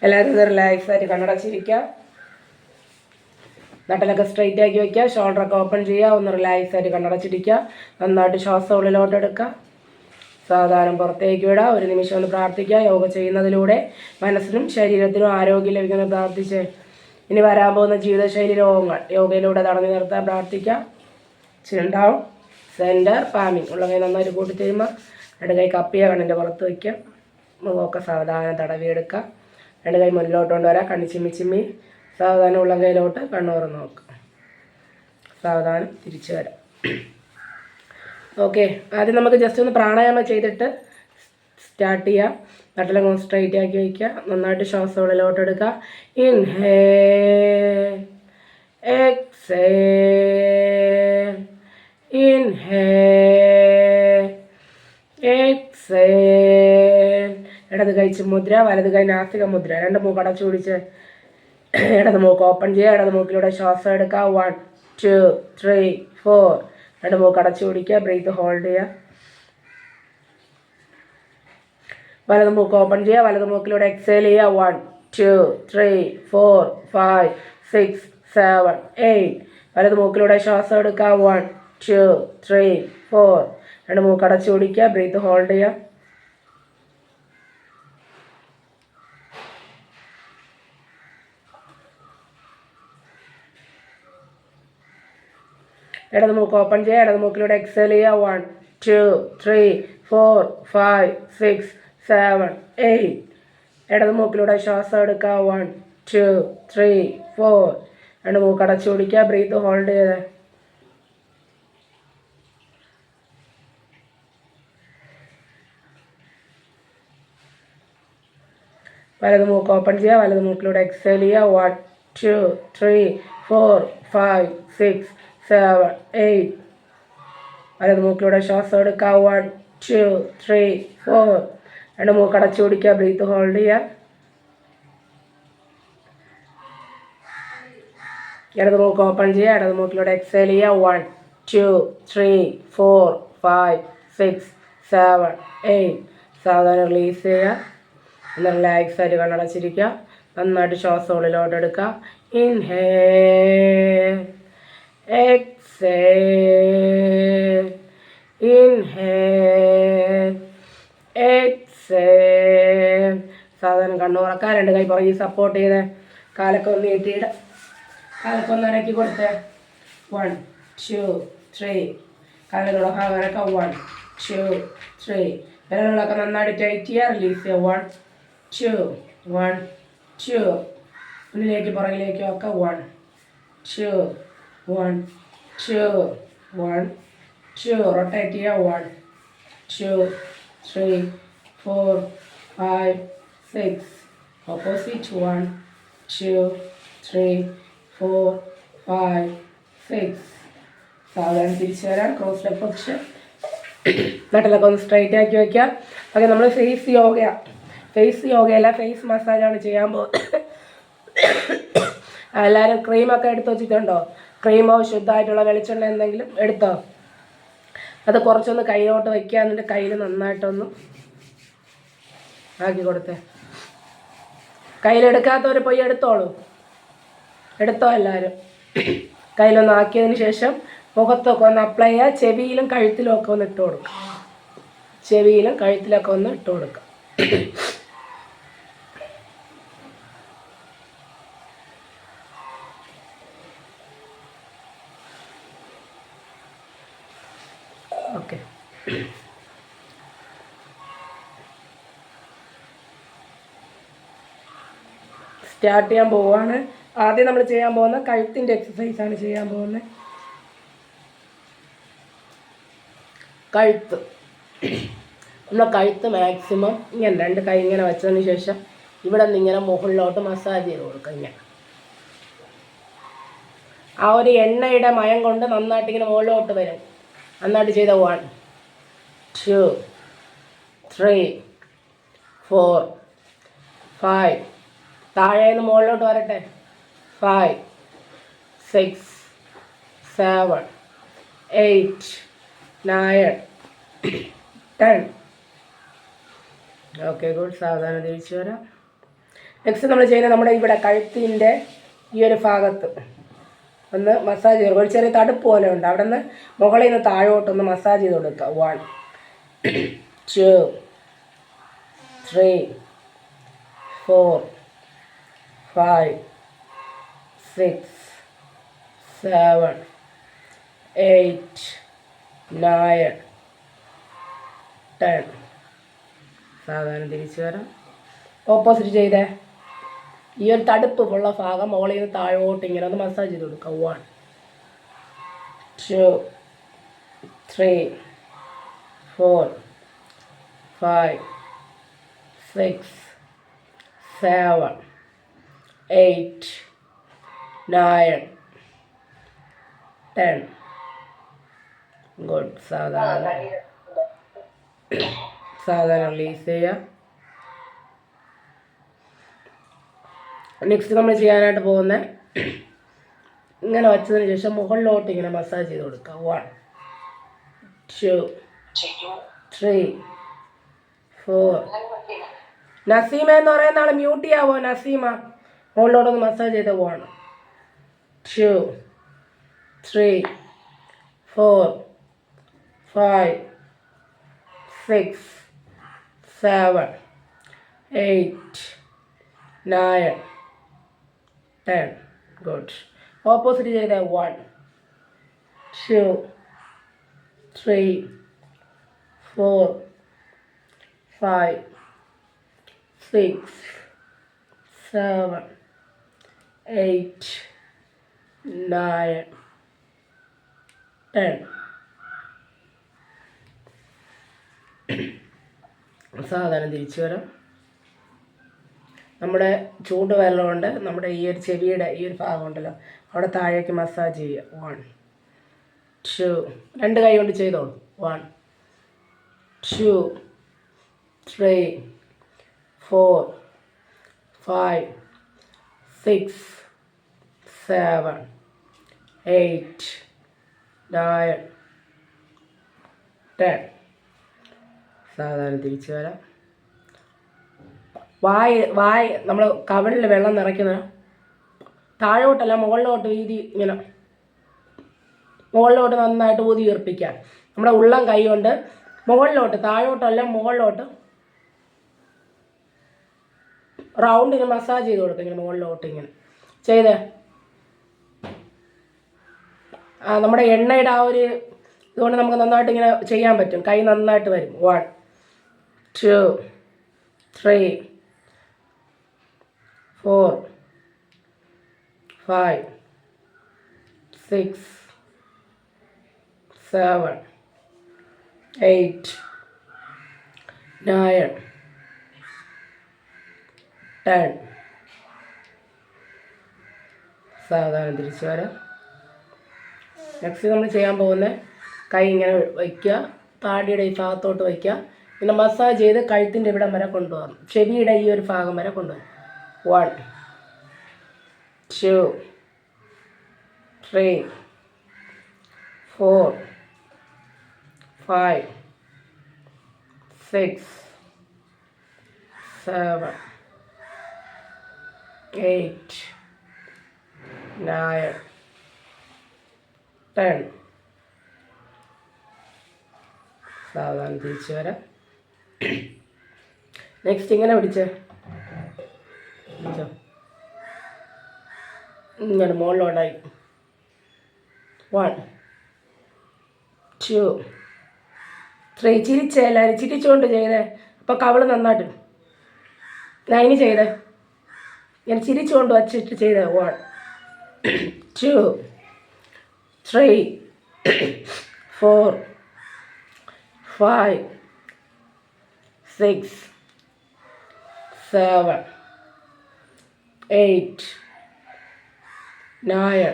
എല്ലാവരും റിലാക്സ് ആയിട്ട് കണ്ണടച്ചിരിക്കുക. നട്ടലൊക്കെ സ്ട്രെയിറ്റ് ആക്കി വയ്ക്കുക. ഷോൾഡറൊക്കെ ഓപ്പൺ ചെയ്യുക. ഒന്ന് റിലാക്സ് ആയിട്ട് കണ്ണടച്ചിരിക്കുക. നന്നായിട്ട് ശ്വാസം ഉള്ളിലോട്ട് എടുക്കുക. സാവധാനം പുറത്തേക്ക് വിടുക. ഒരു നിമിഷം ഒന്ന് പ്രാർത്ഥിക്കുക. യോഗ ചെയ്യുന്നതിലൂടെ മനസ്സിനും ശരീരത്തിനും ആരോഗ്യം ലഭിക്കുന്ന പ്രാർത്ഥിച്ച് ഇനി വരാൻ പോകുന്ന ജീവിതശൈലി രോഗങ്ങൾ യോഗയിലൂടെ തടഞ്ഞു നിർത്താൻ പ്രാർത്ഥിക്കുക. ചിൻ ഡൗൺ, സെൻറ്റർ, പാമിങ് ഉള്ള കൈ നന്നായിട്ട് കൂട്ടി തരുമ്പോൾ രണ്ട് കൈ കപ്പിയ കണ്ണിൻ്റെ പുറത്ത് വയ്ക്കുക. മുഖമൊക്കെ സാവധാനം തടവിയെടുക്കുക. രണ്ട് കൈ മുന്നിലോട്ട് കൊണ്ടുവരാം. കണ്ണി ചിമ്മി സാവധാനം ഉള്ള കൈയിലോട്ട് കണ്ണുറന്ന് നോക്കുക. സാവധാനം തിരിച്ചു വരാം. ഓക്കെ, ആദ്യം നമുക്ക് ജസ്റ്റ് ഒന്ന് പ്രാണായാമം ചെയ്തിട്ട് സ്റ്റാർട്ട് ചെയ്യാം. നട്ടെല്ലാം സ്ട്രൈറ്റ് ആക്കി വയ്ക്കുക. നന്നായിട്ട് ശ്വാസം ഉള്ളിലോട്ട് എടുക്കുക. Inhale, exhale, inhale, exhale. ഇടത് കൈ മുദ്ര, വലത് കൈ നാസിക മുദ്ര. രണ്ട് മൂക്ക് അടച്ചു പിടിച്ച് ഇടത് മൂക്ക് ഓപ്പൺ ചെയ്യുക. ഇടത് മൂക്കിലൂടെ ശ്വാസം എടുക്കുക. 1 2 3 4. രണ്ട് മൂക്ക് അടച്ചു പിടിക്കുക. ബ്രീത്ത് ഹോൾഡ് ചെയ്യുക. വലത് മൂക്ക് ഓപ്പൺ ചെയ്യുക. വലത് മൂക്കിലൂടെ എക്സേൽ ചെയ്യുക. 1 2 3 4 5 6 7 8. വലത് മൂക്കിലൂടെ ശ്വാസം എടുക്കുക. 1 2 3 4. രണ്ട് മൂക്ക് അടച്ചു പിടിക്കുക. ബ്രീത്ത് ഹോൾഡ് ചെയ്യുക. ഇടത് മൂക്ക് ഓപ്പൺ ചെയ്യുക. ഇടത് മൂക്കിലൂടെ എക്സേൽ ചെയ്യുക. 1 2 3 4 5 6 7 8. ഇടത് മൂക്കിലൂടെ ശ്വാസം എടുക്കുക. 1 2 3 4. രണ്ട് മൂക്ക് അടച്ചു പിടിക്കുക. ബ്രീത്ത് ഹോൾഡ് ചെയ്ത് വലത് മൂക്ക് ഓപ്പൺ ചെയ്യുക. വലത് മൂക്കിലൂടെ എക്സേൽ ചെയ്യുക. 1 2 3 4 5 6 7 8. വലത് മൂക്കിലൂടെ ശ്വാസം എടുക്കുക. 1 2 3 4. രണ്ട് മൂക്ക് അടച്ചു പിടിക്കുക. ബ്രീത്ത് ഹോൾഡ് ചെയ്യുക. ഇടത് മൂക്ക് ഓപ്പൺ ചെയ്യുക. ഇടത് മൂക്കിലൂടെ എക്സേൽ ചെയ്യുക. 1 2 3 4 5 6 7 8. സാവധാനം റിലീസ് ചെയ്യുക. ഒന്ന് റിലാക്സ് ആയിട്ട് കണ്ണടച്ചിരിക്കുക. നന്നായിട്ട് ശ്വാസം ഉള്ളിലോട്ട് എടുക്കുക. Inhale, exhale, inhale, exhale. സാധാരണ കണ്ണു തുറക്കുക. രണ്ട് കൈ പുറകിൽ സപ്പോർട്ട് ചെയ്ത് കാലൊക്കെ ഒന്ന് നീട്ടിയിട. കാലൊക്കെ ഒന്ന് അനക്കി കൊടുത്ത് 1 2 3. കാലുകളുടെ ഭാഗമൊക്കെ 1 2 3. വിരലുകളൊക്കെ നന്നായിട്ട് ടൈറ്റ് ചെയ്യുക. റിലീസ് ചെയ്യുക. 1 2 1 2. മുന്നിലേക്ക് പുറകിലേക്കും ഒക്കെ 1 2 1 2 1 2. റൊട്ടേറ്റ് ചെയ്യുക. 1 2 3 4 5 6. ഓപ്പോസിറ്റ് 1 2 3 4 5 6. സാവധാനം തിരിച്ചു വരാം. Cross leg position. നട്ടലൊക്കെ ഒന്ന് സ്ട്രൈറ്റ് ആക്കി വയ്ക്കുക. ഓക്കെ, നമ്മൾ ഫേസ് യോഗയാണ്. ഫേസ് യോഗയല്ല, ഫേസ് മസാജാണ് ചെയ്യാൻ പോകുന്നത്. എല്ലാവരും ക്രീമൊക്കെ എടുത്ത് വെച്ചിട്ടുണ്ടോ? ക്രീമോ ശുദ്ധമായിട്ടുള്ള വെളിച്ചെണ്ണ എന്തെങ്കിലും എടുത്തോ? അത് കുറച്ചൊന്ന് കയ്യിലോട്ട് വയ്ക്കുക. എന്നിട്ട് കയ്യിൽ നന്നായിട്ടൊന്ന് ആക്കി കൊടുത്തേ. കയ്യിലെടുക്കാത്തവർ പോയി എടുത്തോളൂ. എടുത്തോ എല്ലാവരും. കയ്യിലൊന്ന് ആക്കിയതിന് ശേഷം മുഖത്തൊക്കെ ഒന്ന് അപ്ലൈ ചെയ്യുക. ചെവിയിലും കഴുത്തിലും ഒക്കെ ഒന്ന് ഇട്ട് കൊടുക്കുക. ചെവിയിലും കഴുത്തിലൊക്കെ ഒന്ന് ഇട്ട് കൊടുക്കുക. ഓക്കെ, സ്റ്റാർട്ട് ചെയ്യാൻ പോവുകയാണ്. ആദ്യം നമ്മൾ ചെയ്യാൻ പോകുന്ന കഴുത്തിൻ്റെ എക്സസൈസാണ് ചെയ്യാൻ പോകുന്നത്. കഴുത്ത്, നമ്മൾ കഴുത്ത് മാക്സിമം ഇങ്ങനെ രണ്ട് കൈ ഇങ്ങനെ വെച്ചതിന് ശേഷം ഇവിടെ നിന്ന് ഇങ്ങനെ മുകളിലോട്ട് മസാജ് ചെയ്ത് കൊടുക്കുക. ഇങ്ങനെ ആ ഒരു എണ്ണയുടെ മയം കൊണ്ട് നന്നായിട്ട് ഇങ്ങനെ മുകളിലോട്ട് വരും. നന്നായിട്ട് ചെയ്ത 1 2 3 4 5. താഴെ നിന്ന് മുകളിലോട്ട് വരട്ടെ. 5 6 7 8 9 10. Okay, good. സാവധാനം തിരിച്ചു വരാം. നെക്സ്റ്റ് നമ്മൾ ചെയ്യുന്നത് നമ്മുടെ ഇവിടെ കഴുത്തിൻ്റെ ഈ ഒരു ഭാഗത്ത് ഒന്ന് മസാജ് ചെയ്ത് ഒരു ചെറിയ തടുപ്പ് പോലെ ഉണ്ട്. അവിടെ നിന്ന് മുകളിൽ നിന്ന് താഴോട്ടൊന്ന് മസാജ് ചെയ്ത് കൊടുക്കുക. 1 2 3 4 5 6 7 8 9 10. സാധാരണ തിരിച്ചു വരാം. ഓപ്പോസിറ്റ് ചെയ്തേ. ഈ ഒരു തടുപ്പ് ഉള്ള ഭാഗം മുകളിൽ നിന്ന് താഴോട്ട് ഇങ്ങനെ ഒന്ന് മസാജ് ചെയ്ത് കൊടുക്കുക. 1 2 3 4 5 6 7 8 9 10. ഗുഡ്. സാധാരണ റിലീസ് ചെയ്യുക. നെക്സ്റ്റ് നമ്മൾ ചെയ്യാനായിട്ട് പോകുന്നത് ഇങ്ങനെ വച്ചതിന് ശേഷം മുകളിലോട്ട് ഇങ്ങനെ മസാജ് ചെയ്ത് കൊടുക്കുക. 1 2 3 4. നസീമ എന്ന് പറയുന്ന ആൾ മ്യൂട്ട് ചെയ്യാവോ? നസീമ മുകളിലോട്ടൊന്ന് മസാജ് ചെയ്ത്. 1 2 3 4 5 6 7 8 9 10. ഗുഡ്. ഓപ്പോസിറ്റ് ചെയ്ത. 1 2 3 4 5 6 7 8 9 10. സാധാരണ തിരിച്ചു വരാം. നമ്മുടെ ചൂട് വെള്ളം കൊണ്ട് നമ്മുടെ ഈ ഒരു ചെവിയുടെ ഈ ഒരു ഭാഗം ഉണ്ടല്ലോ അവിടെ താഴേക്ക് മസാജ് ചെയ്യുക. 1 2. 2 കൈ കൊണ്ട് ചെയ്തോളൂ. 1 2 3 4 5 6 7 8 9 10. സാധാരണ തിരിച്ചു വരാം. വായ് നമ്മൾ കവിളിൽ വെള്ളം നിറയ്ക്കുന്ന താഴോട്ടല്ല മുകളിലോട്ട് വീതി ഇങ്ങനെ മുകളിലോട്ട് നന്നായിട്ട് ഊതി ഉയർപ്പിക്കാം. നമ്മുടെ ഉള്ളം കൈ കൊണ്ട് മുകളിലോട്ട് താഴോട്ടല്ല മുകളിലോട്ട് റൗണ്ടിന് മസാജ് ചെയ്ത് കൊടുക്കുക. ഇങ്ങനെ മുകളിലോട്ട് ഇങ്ങനെ ചെയ്ത് നമ്മുടെ എണ്ണയുടെ ആ ഒരു ഇതുകൊണ്ട് നമുക്ക് നന്നായിട്ട് ഇങ്ങനെ ചെയ്യാൻ പറ്റും. കൈ നന്നായിട്ട് വരും. 1 2 3 4 5 6 7 8 9 10. സാധാരണ തിരിച്ചു വരാം. നെക്സ്റ്റ് നമ്മൾ ചെയ്യാൻ പോകുന്ന കൈ ഇങ്ങനെ വയ്ക്കുക. താടിയുടെ ഈ ഭാഗത്തോട്ട് വയ്ക്കുക. പിന്നെ മസാജ് ചെയ്ത് കഴുത്തിൻ്റെ ഇവിടം വരെ കൊണ്ടുപോകാം. ചെവിയുടെ ഈ ഒരു ഭാഗം വരെ കൊണ്ടുപോകാം. 1 2 3 4 5 6 7 8 9 10. സാധാരണ തിരിച്ചു വരാം. നെക്സ്റ്റ് ഇങ്ങനെ പിടിച്ചോ. ഇങ്ങനെ മുകളിലോട്ടായി. 1 2 3. ചിരിച്ചേ എല്ലാവരും ചിരിച്ചുകൊണ്ട് ചെയ്തേ. അപ്പോൾ കവിള് നന്നായിട്ട് ഞാൻ ഇനി ചെയ്തേ. ഞാൻ ചിരിച്ചുകൊണ്ട് വച്ചിട്ട് ചെയ്തേ. 1 2 3 4 5 6 7 8 9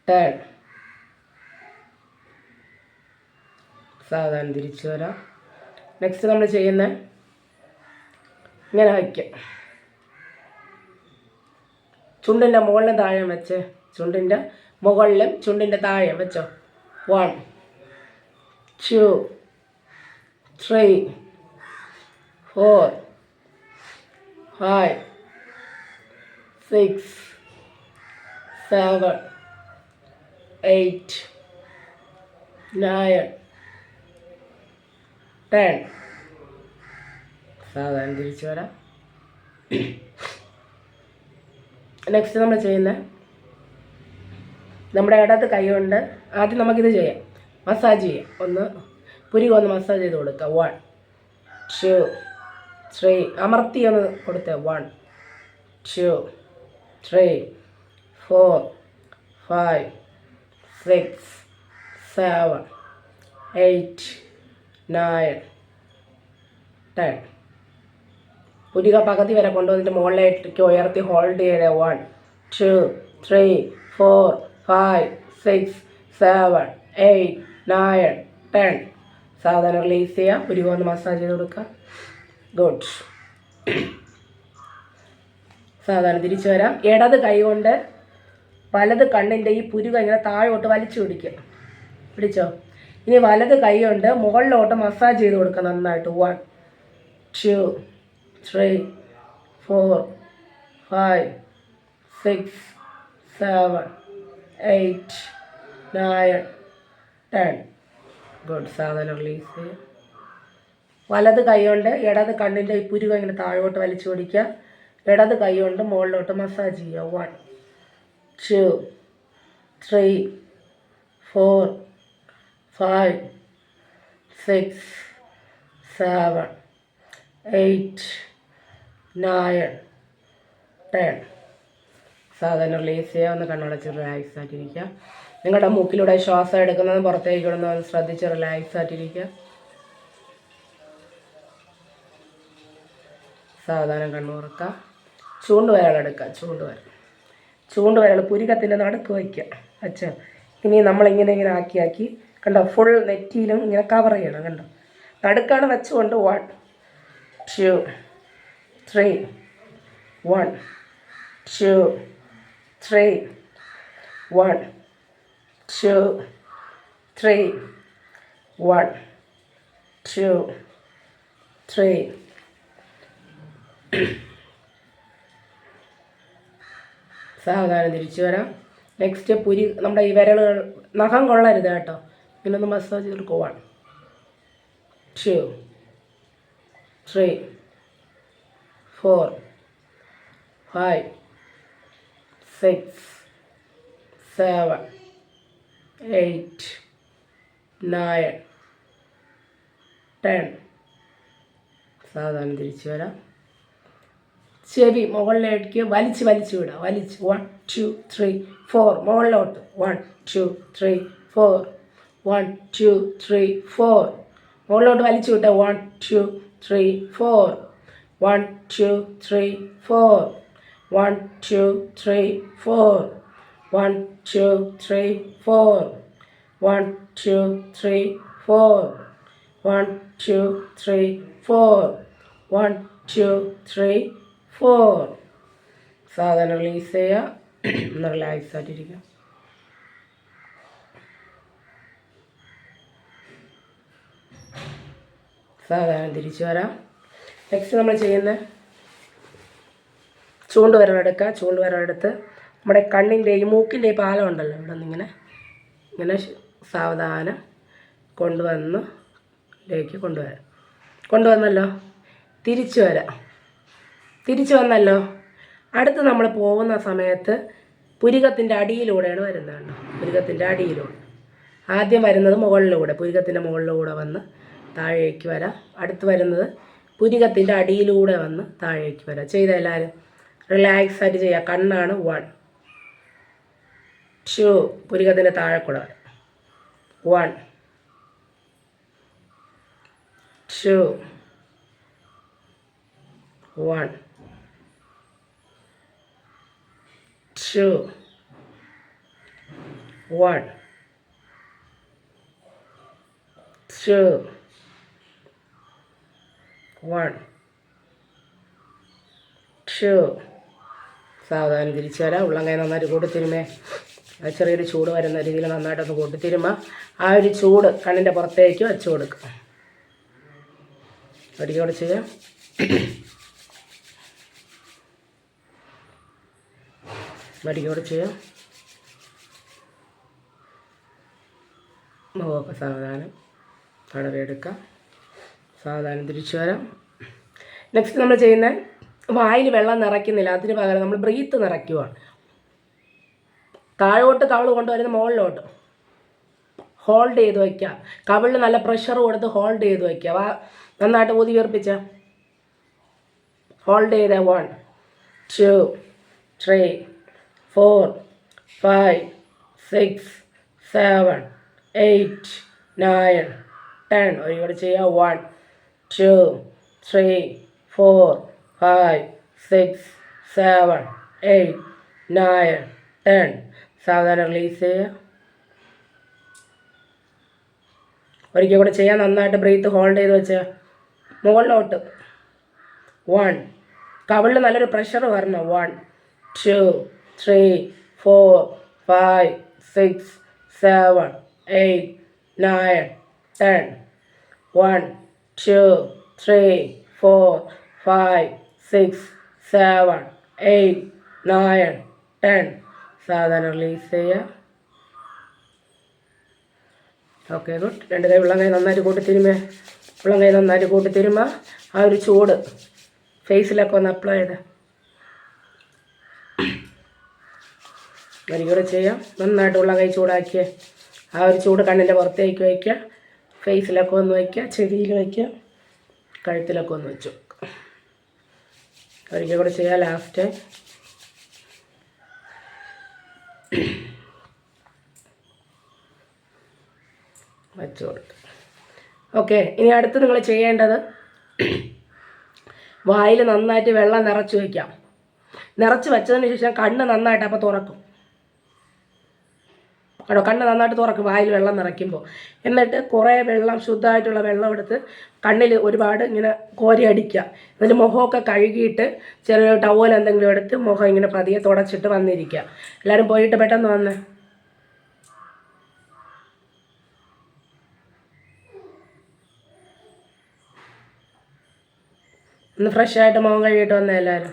10. സാധാരണ തിരിച്ചു വരാം. നെക്സ്റ്റ് നമ്മൾ ചെയ്യുന്ന ഇങ്ങനെ വയ്ക്കുക. ചുണ്ടിൻ്റെ മുകളിലും താഴെ വെച്ച് ചുണ്ടിൻ്റെ മുകളിലും ചുണ്ടിൻ്റെ താഴെ വെച്ചോ. 1 2 3 4 5, 6, 7, 8, 9, 10. സാധാരണ തിരിച്ചു വരാം. നെക്സ്റ്റ് നമ്മൾ ചെയ്യുന്നത് നമ്മുടെ ഇടത് കൈ കൊണ്ട് ആദ്യം നമുക്കിത് ചെയ്യാം, മസാജ് ചെയ്യാം. ഒന്ന് പുരികം ഒന്ന് മസാജ് ചെയ്ത് കൊടുക്കുക. 1, 2, 3. അമർത്തി ഒന്ന് കൊടുത്തേ. 1, 2, 3, 4, 5, 6, 7, 8, 9, 10. പുരിക പകുതി വരെ കൊണ്ടുവന്നിട്ട് മുകളിലേക്ക് ഉയർത്തി ഹോൾഡ് ചെയ്ത് 1, 2, 3, 4, 5, 6, 7, 8, 9, 10. സാധാരണ റിലീസ് ചെയ്യുക. പുരിക ഒന്ന് മസാജ് ചെയ്ത് കൊടുക്കുക. ഗുഡ്. സാധാരണ തിരിച്ചു വരാം. ഇടത് കൈ കൊണ്ട് വലത് കണ്ണിൻ്റെ ഈ പുരുക ഇങ്ങനെ താഴോട്ട് വലിച്ചു പിടിക്കുക. പിടിച്ചോ? ഇനി വലത് കൈ കൊണ്ട് മുകളിലോട്ട് മസാജ് ചെയ്ത് കൊടുക്കുക നന്നായിട്ട്. 1, 2, 3, 4, 5, 6, 7, 8, 9, 10. ഗുഡ്. സാധാരണ റിലീസ് ചെയ്യുക. വലത് കൈ കൊണ്ട് ഇടത് കണ്ണിൻ്റെ ഈ പുരുക ഇങ്ങനെ താഴോട്ട് വലിച്ചു പിടിക്കുക. ഇടത് കൈ കൊണ്ട് മുകളിലോട്ട് മസാജ് ചെയ്യുക. 1, 2, 3, 4, 5, 6, 7, 8, 9, 10. സാധാരണ റിലീസ് ചെയ്യുക. ഒന്ന് കണ്ണടച്ച് റിലാക്സ് ആയിട്ടിരിക്കുക. നിങ്ങളുടെ മൂക്കിലൂടെ ശ്വാസം എടുക്കുന്നത് പുറത്തേക്ക് വിടുന്നത് ശ്രദ്ധിച്ച് റിലാക്സ് ആയിട്ടിരിക്കുക. സാവധാനം കണ്ണുറക്കുക. ചൂണ്ടുവിരലെടുക്കുക. ചൂണ്ടുവിരൽ പുരികത്തിൻ്റെ നടുക്ക് വയ്ക്കുക. അച്ഛാ, ഇനി നമ്മളിങ്ങനെ ആക്കി കണ്ടോ, ഫുൾ നെറ്റിയിലും ഇങ്ങനെ കവർ ചെയ്യണം. കണ്ടോ, നടുക്കാണ് വെച്ചുകൊണ്ട് 1, 2, 3, 1, 2, 3, 1, 2, 3, 1, 2, 3. സാവധാനം തിരിച്ചു വരാം. നെക്സ്റ്റ് നമ്മുടെ ഈ വിരലുകൾ നഖം കൊള്ളരുത് കേട്ടോ. ഇങ്ങനൊന്ന് മസാജ് ചെയ്തെടുക്കുക. 1, 2, 3, 4, 5, 6, 7, 8, 9, 10. സാവധാനം തിരിച്ചു വരാം. ചെവി മുകളിലേക്ക് വലിച്ച് വിടുക. 1, 2, 3, 4. മുകളിലോട്ട് 1, 2, 3, 4. 1, 2, 3, 4. മുകളിലോട്ട് വലിച്ചു വിട്ട 1, 2, 3, 4. 1, 2, 3, 4. 1, 2, 3, 4. 1, 2, 3, 4. 1, 2, 3, 4. 1, 2, 3, 4. 1, 2, 3, 4. സാധാരണ റിലീസ് ചെയ്യുക. ഒന്ന് റിലാക്സ് ആയിട്ടിരിക്കുക. സാധാരണ തിരിച്ചു വരാം. നെക്സ്റ്റ് നമ്മൾ ചെയ്യുന്ന ചൂണ്ടുവിരലെടുക്കുക. ചൂണ്ടുവിരലെടുത്ത് നമ്മുടെ കണ്ണിൻ്റെയും മൂക്കിൻ്റെയും പാലം ഉണ്ടല്ലോ, ഇവിടെ നിന്ന് ഇങ്ങനെ സാവധാനം കൊണ്ടുവന്നല്ലോ. തിരിച്ചു വന്നല്ലോ. അടുത്ത് നമ്മൾ പോകുന്ന സമയത്ത് പുരികത്തിൻ്റെ അടിയിലൂടെയാണ് വരുന്നത്. പുരികത്തിൻ്റെ അടിയിലൂടെ ആദ്യം വരുന്നത് മുകളിലൂടെ, പുരികത്തിൻ്റെ മുകളിലൂടെ വന്ന് താഴേക്ക് വരാം. അടുത്ത് വരുന്നത് പുരികത്തിൻ്റെ അടിയിലൂടെ വന്ന് താഴേക്ക് വരാം. ചെയ്ത എല്ലാവരും റിലാക്സ് ആയിട്ട് ചെയ്യുക. കണ്ണാണ്. 1, 2. പുരികത്തിൻ്റെ താഴെ കൂടെ വരാം. 1, 2, 1, 2, 1, 2, 1, 2. സാവധാനം തിരിച്ചു വരാം. ഉള്ളം കൈ നന്നായിട്ട് കൂട്ടിത്തിരുമേ. ചെറിയൊരു ചൂട് വരുന്ന രീതിയിൽ നന്നായിട്ടൊന്ന് കൂട്ടിത്തിരുമ്പോൾ ആ ഒരു ചൂട് കണ്ണിൻ്റെ പുറത്തേക്ക് വെച്ച് കൊടുക്കുക. ഒരിക്കൽ ചെയ്യാം. വരികൂടെ ചെയ്യാം. മുഖമൊക്കെ സാവധാനം തടവിയെടുക്കാം. സാവധാനം തിരിച്ചു വരാം. നെക്സ്റ്റ് നമ്മൾ ചെയ്യുന്ന വായിൽ വെള്ളം നിറയ്ക്കുന്നില്ല, അതിന് പകരം നമ്മൾ ബ്രീത്ത് നിറയ്ക്കുവാണ്. താഴോട്ട് കവിൾ കൊണ്ടുവരുന്ന മുകളിലോട്ട് ഹോൾഡ് ചെയ്ത് വയ്ക്കുക. കവിളിൽ നല്ല പ്രഷർ കൊടുത്ത് ഹോൾഡ് ചെയ്ത് വയ്ക്കുക. നന്നായിട്ട് ഊതി വീർപ്പിച്ച ഹോൾഡ് ചെയ്ത് 1 2 3 4 5 6 7 8 9 10. ഒരിക്കലും ചെയ്യുക. 1 2 3 4 5 6 7 8 9 10. സാവധാനം റിലീസ് ചെയ്യുക. ഒരിക്കൽ കൂടെ ചെയ്യാൻ. നന്നായിട്ട് ബ്രീത്ത് ഹോൾഡ് ചെയ്ത് വെച്ച് മുകളിലോട്ട് 1. കവിളിൽ നല്ലൊരു പ്രഷർ വരണം. 1 2 3 4 5 6 7 8 9 10. 1 2 3 4 5 6 7 8 9 10. സാവധാനം റിലീസ് ചെയ്യുക. Okay, good. 2 കൈ ഉള്ളം കൈ നന്നായിട്ട് കൂട്ടിത്തിരുമേ. ഉള്ളം കൈ നന്നായിട്ട് കൂട്ടിത്തിരുമ്പോൾ ആ ഒരു ചൂട് ഫേസിലൊക്കെ ഒന്ന് അപ്ലൈ ചെയ്ത് ഒരിക്കലും ചെയ്യാം. നന്നായിട്ട് ഉള്ളം കൈ ചൂടാക്കിയേ. ആ ഒരു ചൂട് കണ്ണിൻ്റെ പുറത്തേക്ക് വയ്ക്കുക. ഫേസിലൊക്കെ ഒന്ന് വയ്ക്കുക, ചെവിയിൽ വയ്ക്കുക, കഴുത്തിലൊക്കെ ഒന്ന് വെച്ചു. ഒരിക്കൽ കൂടെ ചെയ്യാം. ലാസ്റ്റ് വെച്ചു കൊടുക്കുക. ഓക്കെ, ഇനി അടുത്ത് നിങ്ങൾ ചെയ്യേണ്ടത് വായിൽ നന്നായിട്ട് വെള്ളം നിറച്ച് വയ്ക്കാം. നിറച്ച് വെച്ചതിന് ശേഷം കണ്ണ് നന്നായിട്ട് അപ്പോൾ തുറക്കും കേട്ടോ. കണ്ണ് നന്നായിട്ട് തുറക്കും വായിൽ വെള്ളം നിറയ്ക്കുമ്പോൾ. എന്നിട്ട് കുറേ വെള്ളം, ശുദ്ധമായിട്ടുള്ള വെള്ളം എടുത്ത് കണ്ണിൽ ഒരുപാട് ഇങ്ങനെ കോരി അടിക്കുക. എന്നിട്ട് മുഖമൊക്കെ കഴുകിയിട്ട് ചെറിയ ടവൽ എന്തെങ്കിലും എടുത്ത് മുഖം ഇങ്ങനെ പതിയെ തുടച്ചിട്ട് വന്നിരിക്കുക. എല്ലാവരും പോയിട്ട് പെട്ടെന്ന് വന്നേ. ഒന്ന് ഫ്രഷ് ആയിട്ട് മുഖം കഴുകിയിട്ട് വന്നേ എല്ലാവരും.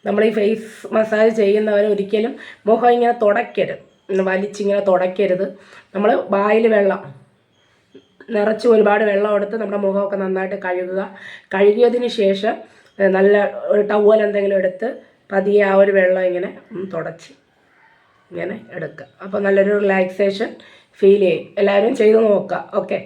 നമ്മൾ ഈ ഫേസ് മസാജ് ചെയ്യുന്നവർ ഒരിക്കലും മുഖം ഇങ്ങനെ തുടയ്ക്കരുത്, വലിച്ചിങ്ങനെ തുടയ്ക്കരുത്. നമ്മൾ വായിൽ വെള്ളം നിറച്ച് ഒരുപാട് വെള്ളം എടുത്ത് നമ്മുടെ മുഖമൊക്കെ നന്നായിട്ട് കഴുകുക. കഴുകിയതിന് ശേഷം നല്ല ഒരു ടവൽ എന്തെങ്കിലും എടുത്ത് പതിയെ ആ ഒരു വെള്ളം ഇങ്ങനെ തുടച്ച് ഇങ്ങനെ എടുക്കുക. അപ്പോൾ നല്ലൊരു റിലാക്സേഷൻ ഫീൽ ചെയ്യും. എല്ലാവരും ചെയ്ത് നോക്കുക. ഓക്കെ.